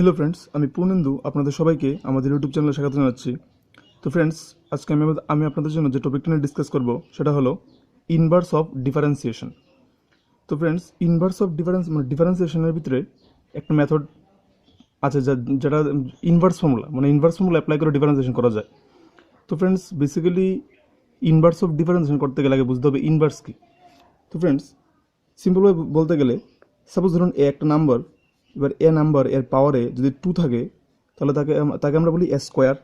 Hello friends, আমি পূর্ণেন্দু আপনাদের সবাইকে আমাদের ইউটিউব চ্যানেলে স্বাগত জানাচ্ছি। তো ফ্রেন্ডস, আজকে আমি আপনাদের জন্য যে টপিকটা নিয়ে ডিসকাস করব সেটা হলো ইনভার্স অফ ডিফারেন্সিয়েশন। তো ফ্রেন্ডস, ইনভার্স অফ ডিফারেন্সিয়েশনের ভিতরে একটা মেথড আছে যেটা ইনভার্স ফর্মুলা অ্যাপ্লাই করে ডিফারেন্সিয়েশন করা যায়। তো friends, basically inverse of differentiation করতে গেলে আগে বুঝতে হবে ইনভার্স কী। তো ফ্রেন্ডস, সিম্পলভাবে বলতে গেলে সাপোজ ধরুন এ একটা নাম্বার, এবার এ নাম্বার এর পাওয়ারে যদি 2 থাকে তাহলে তাকে আমরা বলি এ স্কোয়ার।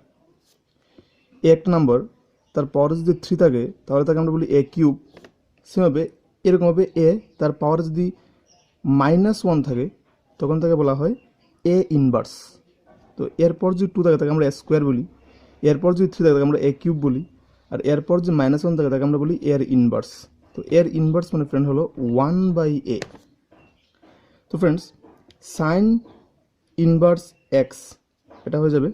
এ একটা নাম্বার তার পাওয়ারে যদি 3 থাকে তাহলে তাকে আমরা বলি এ কিউব। সেভাবে এরকমভাবে এ তার পাওয়ারে যদি -1 থাকে তখন তাকে বলা হয় এ ইনভার্স। তো এরপর যদি 2 থাকে তাকে আমরা এ স্কোয়ার বলি, এরপর যদি 3 থাকে তাকে আমরা এ কিউব বলি, আর এরপর যদি -1 থাকে তাকে আমরা বলি এর ইনভার্স। তো এর ইনভার্স মানে ফ্রেন্ড হলো 1/a। তো ফ্রেন্ডস, সাইন ইনভার্স এক্স এটা হয়ে যাবে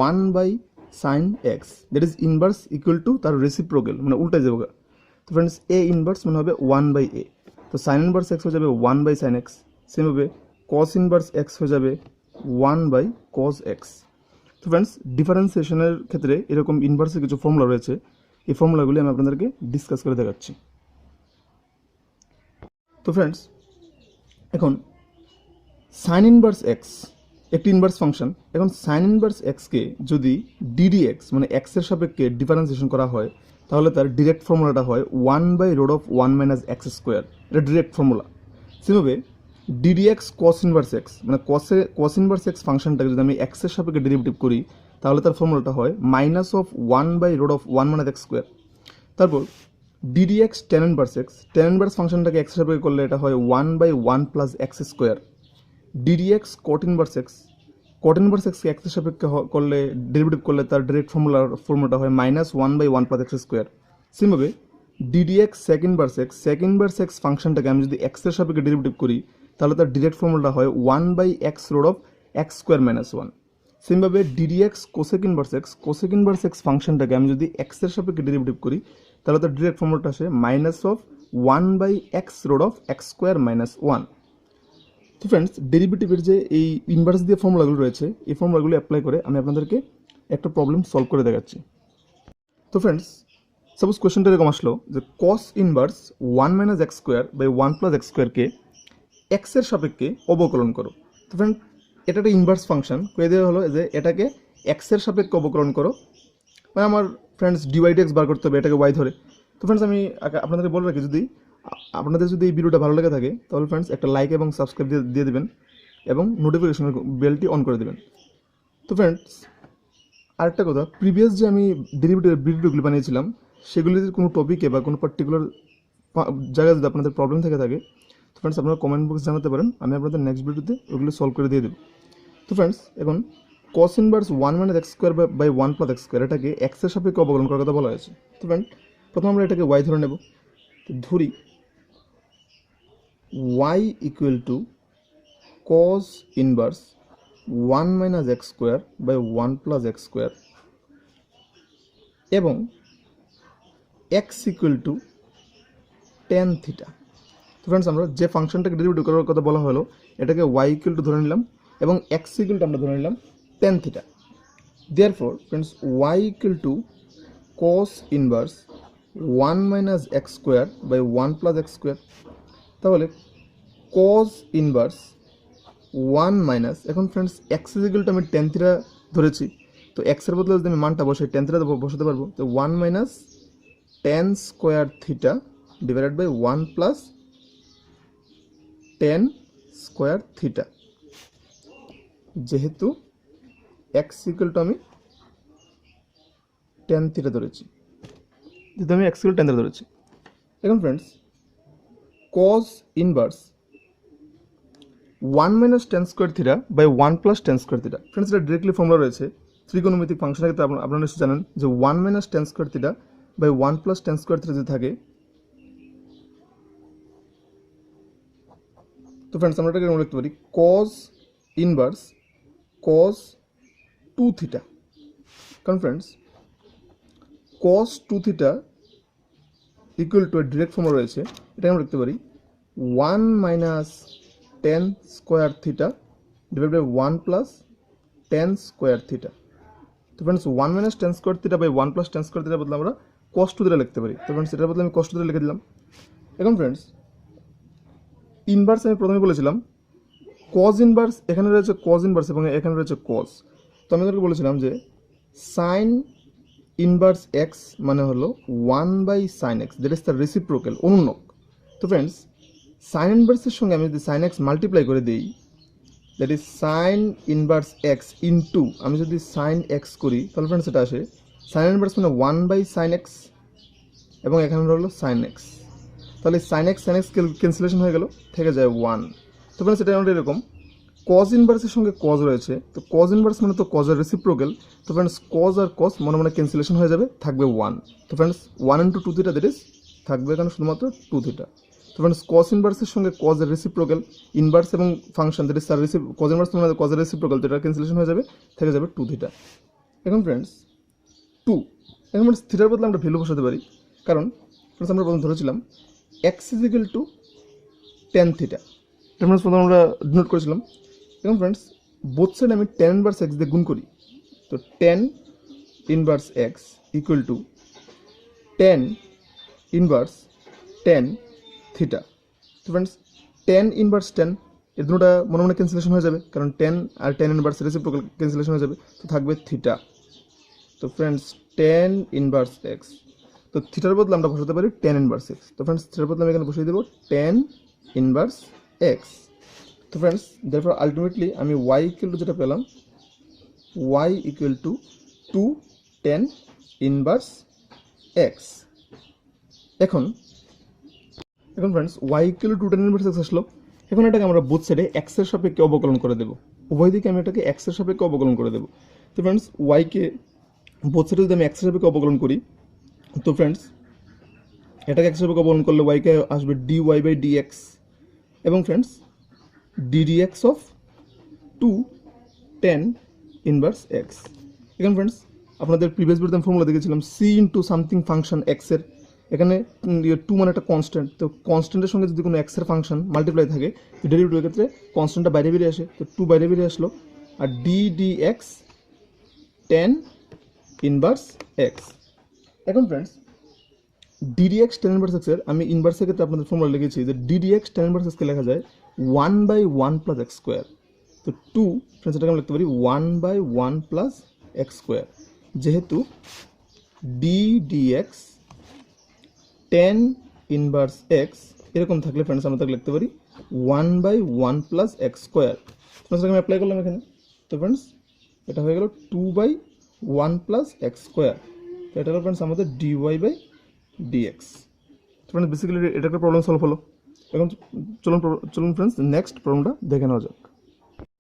1/sin x, that is inverse equal to তার রেসিপ্রোকাল মানে উল্টা যাবে। তো ফ্রেন্ডস, এ ইনভার্স মানে হবে 1/a। তো সাইন ইনভার্স এক্স হয়ে যাবে 1/sin x। সেমভাবে কস ইনভার্স এক্স হয়ে যাবে 1/cos x। তো ফ্রেন্ডস, ডিফারেন্সিয়েশনের ক্ষেত্রে এরকম ইনভার্সের কিছু ফর্মুলা রয়েছে, এই ফর্মুলাগুলি আমি আপনাদেরকে ডিসকাস করে দেখাচ্ছি। তো ফ্রেন্ডস, এখন সাইন ইনভার্স এক্স একটি ইনভার্স ফাংশন। এখন সাইন ইনভার্স এক্সকে যদি ডিডি এক্স মানে এক্সের সাপেক্ষে ডিফারেন্সিয়েশন করা হয় তাহলে তার ডিরেক্ট ফর্মুলাটা হয় 1/√(1 - x²। এটা ডিরেক্ট ফর্মুলা। সেভাবে DD x cos inverse x মানে কস ইনভার্স এক্স ফাংশনটাকে যদি আমি এক্সের সাপেক্ষে ডেরিভেটিভ করি তাহলে তার ফর্মুলাটা হয় -1/√(1 - x²। তারপর ডিডি এক্স টেন ইনভার্স ফাংশনটাকে এক্সের সাপেক্ষে করলে এটা হয় 1/1 + x²। ডিডি এক্স কট ইনভার্স এক্সকে এক্সের সাপেক্ষে করলে ডেরিভেটিভ করলে তার ডিরেক্ট ফর্মুলাটা হয় -1/1 + x²। সেমভাবে d d x sec inverse x ফাংশনটাকে আমি যদি এক্সের সাপেক্ষে ডেরিভেটিভ করি তাহলে তার ডিরেক্ট ফর্মুলাটা হয় 1/x√(x²-1). সেমভাবে d d x cosec inverse x ফাংশনটাকে আমি যদি এক্সের সাপেক্ষে ডেরিভেটিভ করি তাহলে তার ডিরেক্ট ফর্মুলাটা আসে -1/x√(x²-1). তো ফ্রেন্ডস, ডেরিভেটিভের যে এই ইনভার্স দিয়ে ফর্মুলাগুলো রয়েছে এই ফর্মুলাগুলো অ্যাপ্লাই করে আমি আপনাদেরকে একটা প্রবলেম সলভ করে দেখাচ্ছি। তো ফ্রেন্ডস, সাপোজ কোয়েশ্চেনটা এরকম আসলো যে কস ইনভার্স 1 - x²/1 + x²কে এক্সের সাপেক্ষে অবকলন করো। তো ফ্রেন্ড, এটা একটা ইনভার্স ফাংশন, কয়ে দেওয়া হলো যে এটাকে এক্সের সাপেক্ষে অবকলন করো, মানে আমার ফ্রেন্ডস ডিওয়াই/ডিএক্স বার করতে হবে এটাকে ওয়াই ধরে। তো ফ্রেন্ডস, আমি আপনাদেরকে বলে রাখি, আপনাদের যদি এই ভিডিওটা ভালো লেগে থাকে তাহলে ফ্রেন্ডস একটা লাইক এবং সাবস্ক্রাইব দিয়ে দেবেন এবং নোটিফিকেশনের বেলটি অন করে দেবেন। তো ফ্রেন্ডস, আরেকটা কথা, প্রিভিয়াস যে আমি ভিডিওগুলি বানিয়েছিলাম সেগুলির কোনো টপিকে বা কোনো পার্টিকুলার জায়গায় যদি আপনাদের প্রবলেম থেকে থাকে তো ফ্রেন্ডস আপনারা কমেন্ট বক্সে জানাতে পারেন, আমি আপনাদের নেক্সট ভিডিওতে ওগুলো সলভ করে দিয়ে দেবো। তো ফ্রেন্ডস, এখন কস ইনভার্স 1 - x²/1 + x² এটাকে এক্সের সাপেক্ষে অবকলন করার কথা বলা হয়েছে। তো ফ্রেন্ড, প্রথমে আমরা এটাকে ওয়াই ধরে নেব। তো ধরি y equal to cos inverse 1 - x²/1 + x² এবং x equal to tan theta. তো ফ্রেন্ডস, আমরা যে ফাংশনটাকে ডেরিভেটিভ করার কথা বলা হলো এটাকে y equal to ধরে নিলাম এবং x equal to আমরা ধরে নিলাম tan theta. Therefore friends, y equal to cos inverse 1 - x²/1 + x²। তাহলে cos ইনভার্স 1 এখন ফ্রেন্ডস x ইকুয়াল টু আমি tan থিটা ধরেছি, তো x এর বদলে যদি আমি মানটা বসাই tan থিটা বসাতে পারবো। তো 1 - tan² theta divided by 1 + tan² theta, যেহেতু x ইকুয়াল টু আমি tan থিটা ধরেছি, এখন friends cos inverse 1 - tan² θ/1 + tan² θ। Friends, এটা ডিরেক্টলি ফর্মুলা রয়েছে ত্রিকোণমিতিক ফাংশনের ক্ষেত্রে আপনারা নিশ্চয়ই জানেন যে 1 - tan² θ/1 + tan² θ যদি থাকে, তো ফ্রেন্ডস আমরা এটাকে লিখতে পারি cos ইনভার্স cos 2θ। কারণ friends, cos 2θ equal to direct formula রয়েছে, এটা আমরা লিখতে পারি 1 - tan² θ divide by 1 + tan square theta. তো friends 1 minus tan square theta by 1 plus tan square থিটার বদলে আমরা cos 2 থিটা লিখতে পারি। তো ফ্রেন্ডস এটার বদলে আমি cos 2 থিটা লিখে দিলাম। এখন ফ্রেন্ডস ইনভার্স আমি প্রথমে বলেছিলাম cos ইনভার্স, এখানে রয়েছে cos ইনভার্স এবং এখানে রয়েছে cos। তো আমি তোমাকে বলেছিলাম যে sin ইনভার্স x মানে হলো 1 by sin x, that is the reciprocal, অনুন্নক। তো ফ্রেন্ডস sin ইনভার্সের সঙ্গে আমি যদি sin x মাল্টিপ্লাই করে দিই, that is sin inverse x into আমি যদি sin x করি, তাহলে ফ্রেন্ডস এটা আসে sin ইনভার্স মানে 1 বাই sin x এবং এখানে হলো sin x। তাহলে sin x ক্যান্সেলেশন হয়ে গেল, থেকে যায় 1। তো ফ্রেন্ডস এটা আমাদের এরকম cos ইনভার্সের সঙ্গে cos রয়েছে, তো cos ইনভার্স মানে তো cos এর রেসিপ্রোকাল। তো ফ্রেন্ডস cos আর cos মনে মনে ক্যান্সেলেশন হয়ে যাবে, থাকবে 1। তো friends 1 into 2 theta, that is থাকবে এখানে শুধুমাত্র 2 থিটা। তো ফ্রেন্ডস cos ইনভার্সের সঙ্গে cos এর রেসিপ্রোকাল, ইনভার্স এবং ফাংশন, দ্যাট ইজ তার cos ইনভার্স মানে cos এর রেসিপ্রোকাল, তো এটা ক্যান্সেলেশন হয়ে যাবে, থেকে যাবে 2 থিটা। এখন ফ্রেন্ডস 2, এখন ফ্রেন্ডস থিটার বদলে আমরা ভ্যালু বসাতে পারি, কারণ ফ্রেন্ডস আমরা প্রথম ধরেছিলাম x is equal two tan theta, এটা ফ্রেন্ডস প্রথম আমরা ডিনোট করেছিলাম। এখন ফ্রেন্ডস বোথ সাইড আমি tan ইনভার্স x দিয়ে গুণ করি, তো tan inverse x equal two tan inverse tan theta. তো ফ্রেন্ডস tan ইনভার্স tan, এই দুটোটা মনে মনে ক্যান্সেলেশন হয়ে যাবে, কারণ tan আর tan ইনভার্স রেসিপ্রোকাল, ক্যান্সেলেশন হয়ে যাবে, তো থাকবে থিটা। তো ফ্রেন্ডস tan ইনভার্স x, তো থিটার বদলে আমরা বসাতে পারি tan ইনভার্স x। তো ফ্রেন্ডস থিটার বদলে আমি এখানে বসিয়ে দেবো tan ইনভার্স x। তো ফ্রেন্ডস therefore আলটিমেটলি আমি y ইকুয়াল টু যেটা পেলাম, y equal two 2 tan inverse x। এখন friends y equal two 2 tan inverse x আসলো। এখন এটাকে আমরা বোথ সাইডে x এর সাপেক্ষে অবকলন করে দেবো, উভয় দিকে আমি এটাকে x এর সাপেক্ষে অবকলন করে দেবো। তো ফ্রেন্ডস y কে বোথ সাইডে যদি আমি x এর সাপেক্ষে অবকলন করি, তো ফ্রেন্ডস এটাকে x এর সাপেক্ষে অবকলন করলে y কে আসবে dy বাই dx এবং friends ddx of 2 tan inverse x। এখন ফ্রেন্ডস আপনাদের প্রিভিয়াস ভিডিওতে আমি ফর্মুলা দেখেছিলাম c into something function x এর, এখানে 2 মানে একটা কনস্ট্যান্ট, তো কনস্ট্যান্টের সঙ্গে যদি কোনো x এর ফাংশন মাল্টিপ্লাই থাকে, তো ডেরিভেটিভের ক্ষেত্রে কনস্ট্যান্টটা বাইরে বেরিয়ে আসে, তো 2 বাইরে বেরিয়ে আসলো, আর ddx tan ইনভার্স x। এখন friends ddx tan inverse x এর আমি ইনভার্সের ক্ষেত্রে আপনাদের ফর্মুলা লিখেছি যে ddx tan ইনভার্স x কে লেখা যায় 1 বাই 1 প্লাস x স্কোয়ার। তো 2 ফ্রেন্ডস এটাকে আমি লিখতে পারি 1 বাই 1 প্লাস x স্কোয়ার, যেহেতু ddx tan ইনভার্স x এরকম থাকলে ফ্রেন্ডস আমরা তাকে লিখতে পারি 1 by 1 plus x square. Friends আমি অ্যাপ্লাই করলাম এখানে, তো ফ্রেন্ডস এটা হয়ে গেল 2 বাই 1 প্লাস x স্কোয়ার, তো এটা হলো ফ্রেন্ডস আমাদের dy by dx। Friends basically এটা একটা প্রবলেম সলভ হলো। এখন চলুন ফ্রেন্ডস নেক্সট প্রবলেমটা দেখে নেওয়া যাক।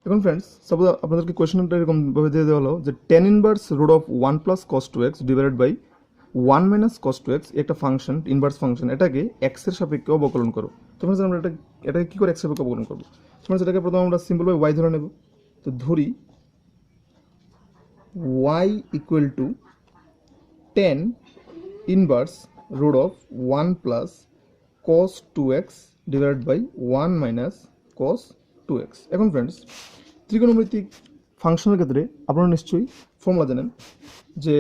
এখন ফ্রেন্ডস সাপোজ আপনাদেরকে কোয়েশ্চেনটা এরকমভাবে দিয়ে দেওয়া হলো যে tan inverse root of 1 plus cos 2x divided by 1 minus cos 2x একটা ফাংশন, ইনভার্স ফাংশন, এটাকে x এর সাপেক্ষে অবকলন করো। তো ফ্রেন্ডস আমরা এটাকে কী করে x এর সাপেক্ষে অবকলন করবো? ফ্রেন্ডস এটাকে প্রথমে আমরা সিম্পলভাবে y ধরে নেব। তো ধরি y equal two tan inverse root of 1 plus cos 2x divided by 1 minus cos 2x। এখন ফ্রেন্ডস ত্রিকোণমিতিক ফাংশনের ক্ষেত্রে আপনারা নিশ্চয়ই ফর্মুলা জানেন যে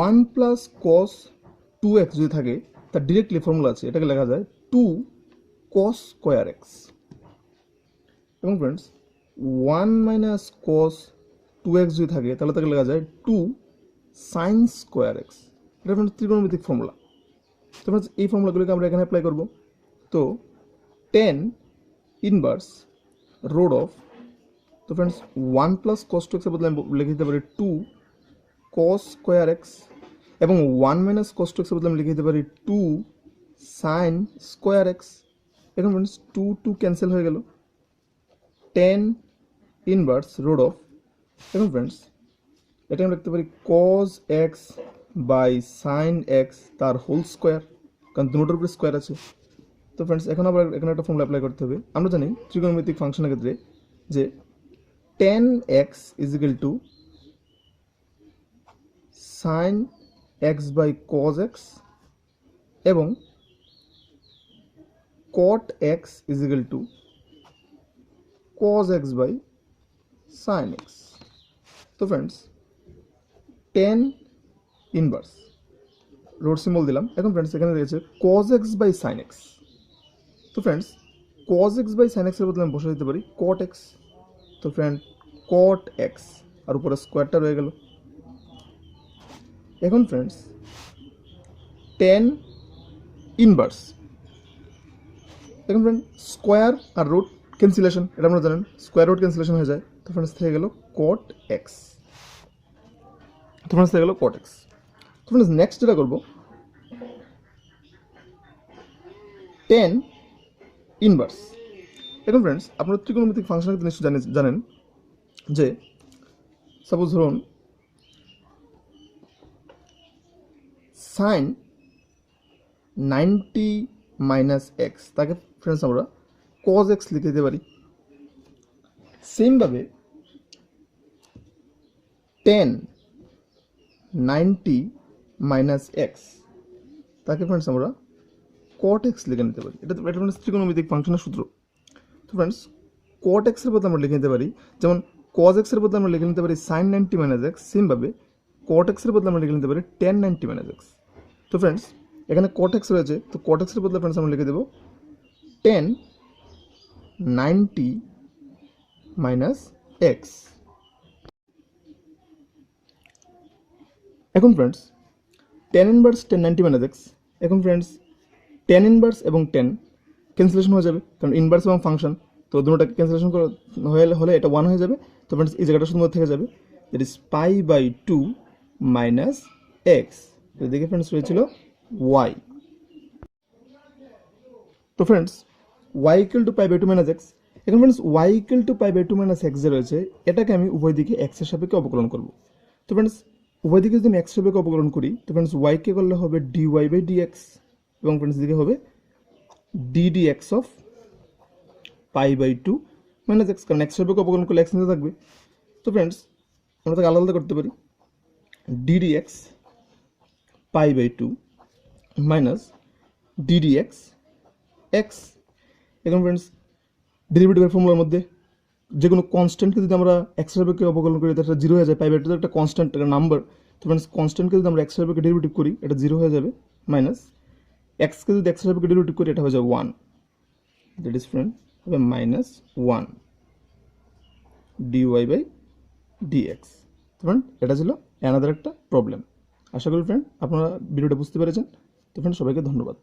1 plus cos 2x যদি থাকে তার ডিরেক্টলি ফর্মুলা আছে, এটাকে লেখা যায় 2 cos square x। এবং ফ্রেন্ডস 1 minus cos 2x যদি থাকে তাহলে তাকে লেখা যায় 2 sin স্কোয়ার এক্স। এটা ফ্রেন্ডস ত্রিকোণমিতিক ফর্মুলা। তো ফ্রেন্ডস এই ফর্মুলাগুলোকে আমরা এখানে অ্যাপ্লাই করব। তো tan ইনভার্স রোড অফ, তো ফ্রেন্ডস 1 প্লাস cos 2x এর বদলে আমি লিখে দিতে পারি 2 cos স্কোয়ার এক্স এবং 1 মাইনাস cos 2x এর বদলে আমি লিখে দিতে পারি 2 sin স্কোয়ার এক্স। এখন ফ্রেন্ডস 2 2 ক্যান্সেল হয়ে গেল, tan ইনভার্স রোড অফ, এখন ফ্রেন্ডস এটা আমি লিখতে পারি cos x by sin x তার হোল স্কোয়ার, কারণ দুটোর উপরে স্কোয়ার আছে। তো ফ্রেন্ডস এখন আবার এখানে একটা ফর্মুলা অ্যাপ্লাই করতে হবে। আমরা জানি ত্রিকোণমিতিক ফাংশনের ক্ষেত্রে যে tan x is equal to sin x বাই cos x এবং cot x is equal to cos x by sin x। তো friends tan inverse root symbol দিলাম। এখন ফ্রেন্ডস এখানে রয়েছে cos x by sin x। তো friends cos x by sin x এর বদলে আমি বসে দিতে পারি cot x। তো ফ্রেন্ড cot x আর উপরে স্কোয়ারটা রয়ে গেল। এখন ফ্রেন্ডস tan ইনভার্স, এখন ফ্রেন্ড স্কোয়ার আর রুট ক্যান্সেলেশন, এটা আপনারা জানেন, স্কোয়ার রুট ক্যান্সেলেশন হয়ে যায়। তো ফ্রেন্ডস থেকে গেল cot x। তো ফ্রেন্ডস থেকে গেল cot x। তো ফ্রেন্ডস নেক্সট যেটা করবো tan ইনভার্স। এখন ফ্রেন্ডস আপনারা ত্রিকোণমিতিক ফাংশন কিন্তু নিশ্চয়ই জানেন যে সাপোজ ধরুন সাইন 90 মাইনাস এক্স, তাকে ফ্রেন্ডস আমরা cos x লিখে দিতে পারি। সেমভাবে tan 90 মাইনাস এক্স, তাকে ফ্রেন্ডস আমরা cot x লিখে নিতে পারি। এটা ফ্রেন্ডস ত্রিকোণমিতিক ফাংশনের সূত্র। তো ফ্রেন্ডস cot x এর বদলে আমরা লিখে নিতে পারি, যেমন cos x এর বদলে আমরা লিখে নিতে পারি sin 90 মাইনাস এক্স, সেমভাবে cot x এর বদলে আমরা লিখে নিতে পারি tan 90 মাইনাস এক্স। তো ফ্রেন্ডস এখানে cot x রয়েছে, তো cot x এর বদলে ফ্রেন্ডস আমরা লিখে দেবো tan 90 মাইনাস এক্স। এখন friends tan inverse tan 90 minus x, এখন ফ্রেন্ডস tan ইনভার্স এবং tan ক্যান্সেলেশন হয়ে যাবে, কারণ ইনভার্স এবং ফাংশন, তো দুটোটাকে ক্যান্সেলেশন হলে এটা 1 হয়ে যাবে। তো ফ্রেন্ডস এই জায়গাটা শুধুমাত্র থেকে যাবে, that is pi by 2 minus x. এদিকে ফ্রেন্ডস রয়েছিল y। তো friends y equal to pi by 2 minus x. এখন friends y equal to pi by 2 minus x যে রয়েছে, এটাকে আমি উভয় দিকে x এর সাপেক্ষে অবকলন করব। তো ফ্রেন্ডস উভয় দিকে যদি আমি x এর সাপেক্ষে অবকলন করি, তো ফ্রেন্ডস y কে করলে হবে dy বাই dx, এবং ফ্রেন্ডস দিকে হবে ddx of pi by 2 minus x, কারণ x এর সাপেক্ষে অবকলন করলে x নিতে থাকবে। তো ফ্রেন্ডস আমরা তাকে আলাদা আলাদা করতে পারি, ddx pi by 2 minus ddx x। এখন ফ্রেন্ডস ডেরিভেটিভের ফর্মুলার মধ্যে যে কোনো কনস্ট্যান্টকে যদি আমরা এক্স এর সাপেক্ষে অবকলন করি, তাহলে 0 হয়ে যায়। পাই বাই 2 একটা কনস্ট্যান্ট, একটা নাম্বার। তো ফ্রেন্ডস কনস্ট্যান্টকে যদি আমরা এক্স এর সাপেক্ষে ডেরিভেটিভ করি, এটা 0 হয়ে যাবে, মাইনাস এক্সকে যদি এক্স এর সাপেক্ষে ডেরিভেটিভ করি, এটা হয়ে যাবে 1, দ্যাট ইজ ফ্রেন্ড হবে মাইনাস 1 dy বাই dx। তো ফ্রেন্ড এটা ছিল অ্যানাদার একটা প্রবলেম। আশা করি ফ্রেন্ড আপনারা ভিডিওটা বুঝতে পেরেছেন। তো ফ্রেন্ড সবাইকে ধন্যবাদ।